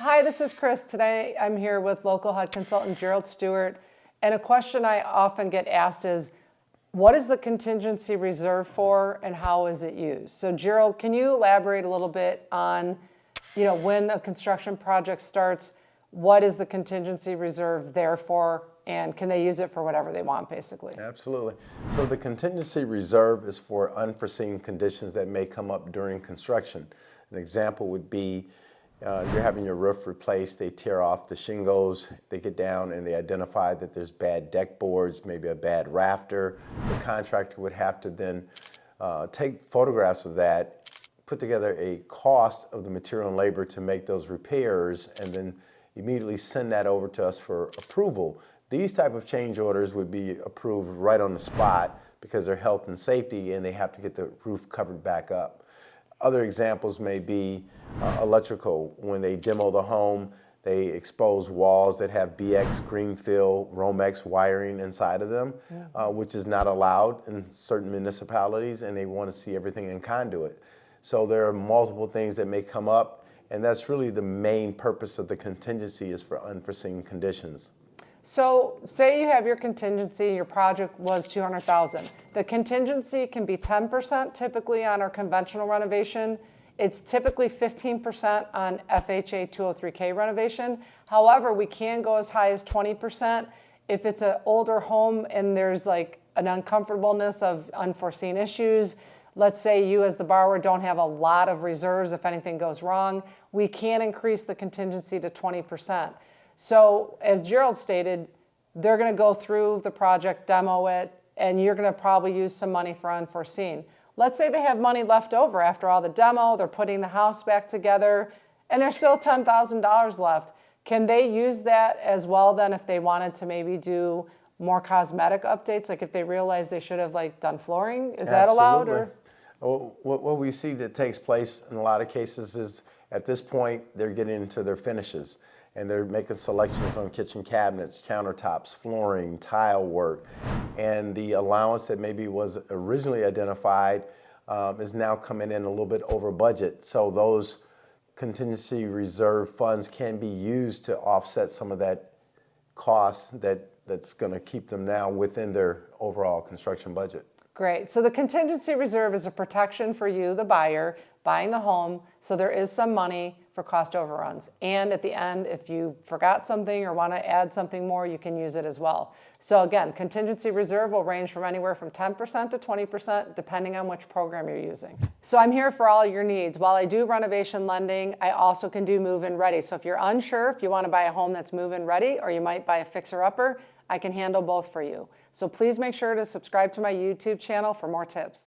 Hi, this is Chris. Today I'm here with local HUD consultant Gerald Stewart, and a question I often get asked is, what is the contingency reserve for and how is it used? So Gerald, can you elaborate a little bit on, when a construction project starts, what is the contingency reserve there for, and can they use it for whatever they want, basically? Absolutely. So the contingency reserve is for unforeseen conditions that may come up during construction. An example would be you're having your roof replaced, they tear off the shingles, they get down and they identify that there's bad deck boards, maybe a bad rafter. The contractor would have to then take photographs of that, put together a cost of the material and labor to make those repairs, and then immediately send that over to us for approval. These type of change orders would be approved right on the spot because they're health and safety and they have to get the roof covered back up. Other examples may be electrical. When they demo the home, they expose walls that have BX, Greenfield, Romex wiring inside of them, which is not allowed in certain municipalities, and they want to see everything in conduit. So there are multiple things that may come up, and that's really the main purpose of the contingency, is for unforeseen conditions. So say you have your contingency, your project was $200,000. The contingency can be 10% typically on our conventional renovation. It's typically 15% on FHA 203K renovation. However, we can go as high as 20% if it's an older home and there's like an uncomfortableness of unforeseen issues. Let's say you as the borrower don't have a lot of reserves if anything goes wrong. We can increase the contingency to 20%. So as Gerald stated, they're going to go through the project, demo it, and you're going to probably use some money for unforeseen. Let's say they have money left over after all the demo, they're putting the house back together, and there's still $10,000 left. Can they use that as well then if they wanted to maybe do more cosmetic updates, like if they realize they should have done flooring? Is that allowed? Or? Well, what we see that takes place in a lot of cases is at this point they're getting into their finishes and they're making selections on kitchen cabinets, countertops, flooring, tile work, and the allowance that maybe was originally identified is now coming in a little bit over budget. So those contingency reserve funds can be used to offset some of that cost that's going to keep them now within their overall construction budget. Great. So the contingency reserve is a protection for you, the buyer, buying the home, so there is some money for cost overruns. And at the end, if you forgot something or want to add something more, you can use it as well. So again, contingency reserve will range from anywhere from 10% to 20%, depending on which program you're using. So I'm here for all your needs. While I do renovation lending, I also can do move-in ready. So if you're unsure if you want to buy a home that's move-in ready, or you might buy a fixer-upper, I can handle both for you. So please make sure to subscribe to my YouTube channel for more tips.